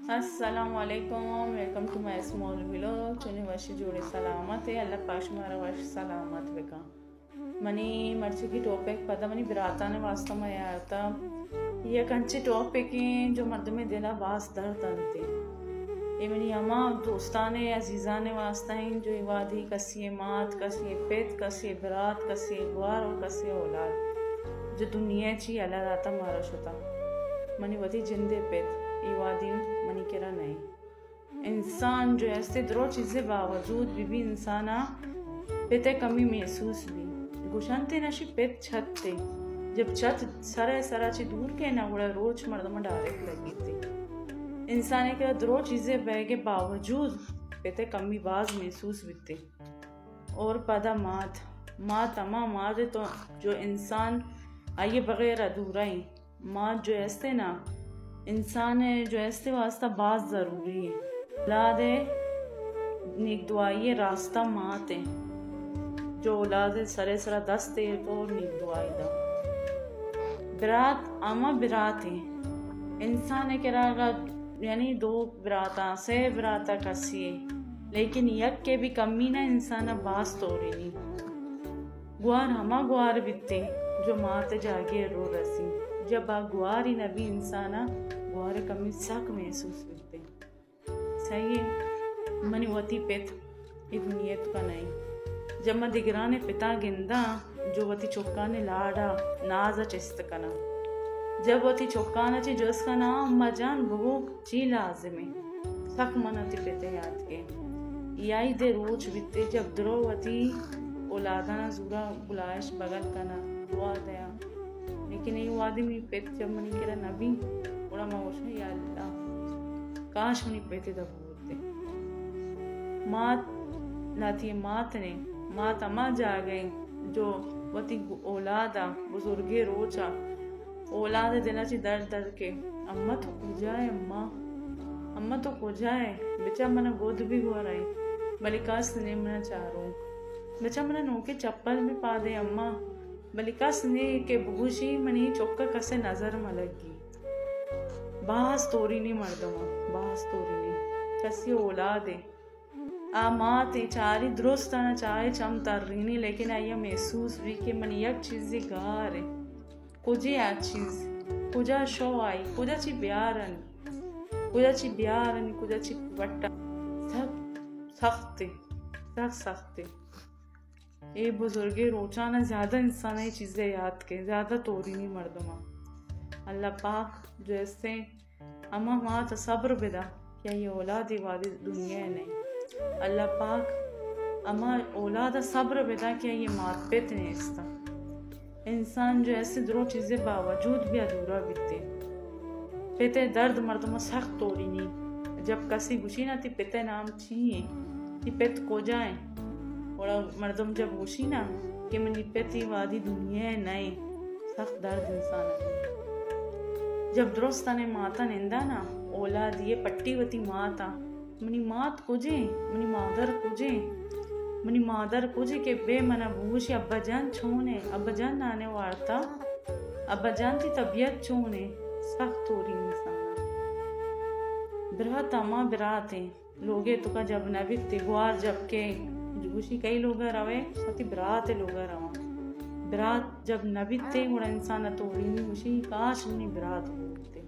अस्सलामुअलैकुम, welcome to my small vlog. चुने वर्ष जोड़े सलामत है, अल्लाह पाक मारा वर्ष सलामत बेका मनी मर्ची की टॉपिक पता मनी बिराता ने वास्तव में यार था ये कंचे टॉपिक जो मर्द में दिला बास दर्द तनते ये मनी अमा दोस्ताने अजीज़ाने वास्ता हैं जो इवादी कसी मात कसी पेत कसी बिरात कसी ग्वार और कसी औलाद जो दुनिया ची अल्लाह राता मारा शुता मनी वती जिंदे पेत इवादी मनी केरा नहीं इंसान जो ऐसे दरो चीज़ें बावजूद भी इंसान पेते कमी महसूस भी गुशानते नशी पेत छत थे जब छत सरे सराची दूर के ना उड़ा रोज मर्दमा डायरेक्ट लगी थी इंसान के दरो चीज़ें बह के बावजूद पेते कमी बाज महसूस बिते और पदा मात अमा मात तो जो इंसान आइए बगैर अधूरा ही मात जो ऐसे ना इंसान है जो ऐसे वास्ता बात ज़रूरी है औलाद नेक दुआई रास्ता मात है जो औलाद सरे सरा दस्ते तो नेक दुआई दा बिरात आमा बिरात है इंसान है करागा यानी दो बिराता से बिराता कसी है लेकिन यक के भी कमी ना इंसान बास तोड़ी नहीं गुआर हमा गुआर बिते जो मात जागे रो रसी जब आ गुआरी नबी इंसाना गुआरे कमी सक महसूस करते सही है मनी वती पेत ये दुनिया का नहीं जब मैं दिगराने पिता गिंदा जो वती चौकाने लाडा नाजा चिस्त कना जब वती चौकाना ची जो इसका नाम अम्मा जान बगो ची लाजिमे सक मनती पेते याद के याई दे रोज बिते जब द्रो वती औलादाना जूरा बुलाइश बगल कना दुआ दया लेकिन ये आदमी पेत जब मनी केरा नबी उड़ा मावशा या अल्लाह काश मनी पेते दबोते मात लाती मात ने मात अमा जा गई जो वती औलादा बुजुर्गे रोचा औलाद दिला ची दर्द दर्द के अम्मा तो को जाए अम्मा तो को जाए बेचा मना गोद भी हो रही बलिकास ने मना चारों बेचा मना नोके चप्पल में पा दे अम्मा बलिकास ने के बुगुशी मनी चौका कसे नजर मलगी बास तोरी नहीं मर्दमा बास तोरी नहीं कसी औलाद है आ माँ ते चारी दुरुस्त ना चाहे चम तर्रीनी लेकिन आया महसूस भी कि मन यक चीज़ गार है कुजे आ चीज़ कुजा शो आई कुजा ची ब्यारन कुजा ची वट्टा सब सख्त ये बुजुर्गे रोचाना ज़्यादा इंसान ये चीज़ें याद के ज़्यादा तोरी नहीं मर्दमा अल्लाह पाक जैसे अमा माँ तो सब्र बिदा क्या ये औलाद वादी दुनिया नहीं अल्लाह पाक अमा औलाद सब्र बिदा क्या ये मात पेत नहीं इसका इंसान जो ऐसे दो चीज़ें बावजूद भी अधूरा बिते पेते दर्द मर्दमा सख्त तोड़ी नहीं जब कसी गुशी ना थी पेते नाम चाहिए कि पेत को जाए और मर्दम जब गुशी ना कि मनी पेती वादी दुनिया नहीं सख्त दर्द इंसान जब दुरुस्त ने माता निंदा ना औलाद ये पट्टी वती माता मनी मात कुजे मनी मादर कुजे के बे मना बूश अब्बा जान छोने अब्बा जान नाने वार्ता अब्बा जान की तबीयत छोने सख्त तोरी इंसान बिरात अमा बिरात है लोगे तो का जब नबी तिगवार जब के जुगुशी कई लोग रवे सती बिरात लोग रवा बिरात जब नबी ते उड़ा इंसान तोड़ी नहीं उसी काश नहीं बिरात होते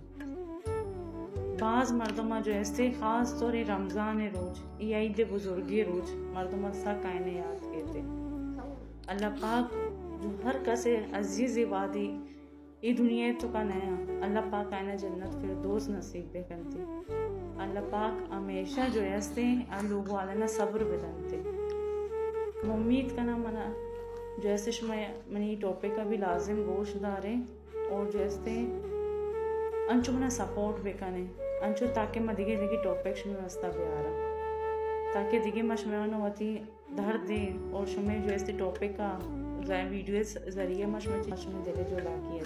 बाज मर्दमा जो ऐसे खास तौर रमज़ान रोज या ईद बुजुर्गे रोज मर्दमा सा कायने याद कहते अल्लाह पाक जो हर कसे अजीज़ वादी ये दुनिया तो का नया अल्लाह पाक आना जन्नत फिर दोस्त नसीब दे करते अल्लाह पाक हमेशा जो ऐसे लोग वाले ना सब्र बदलते उम्मीद का ना मना जैसे मनी टॉपिक का भी लाजिम गोशदार है और जैसे अंचु मना सपोर्ट बेकाने अंचु ताकि मैं दिगे टॉपिक्स में वस्ता प्यारा ताकि दिगे मशमें होती धर दे और शुमे जो ऐसे टॉपिक का वीडियो जरिए मशमें दिले जो लाकी है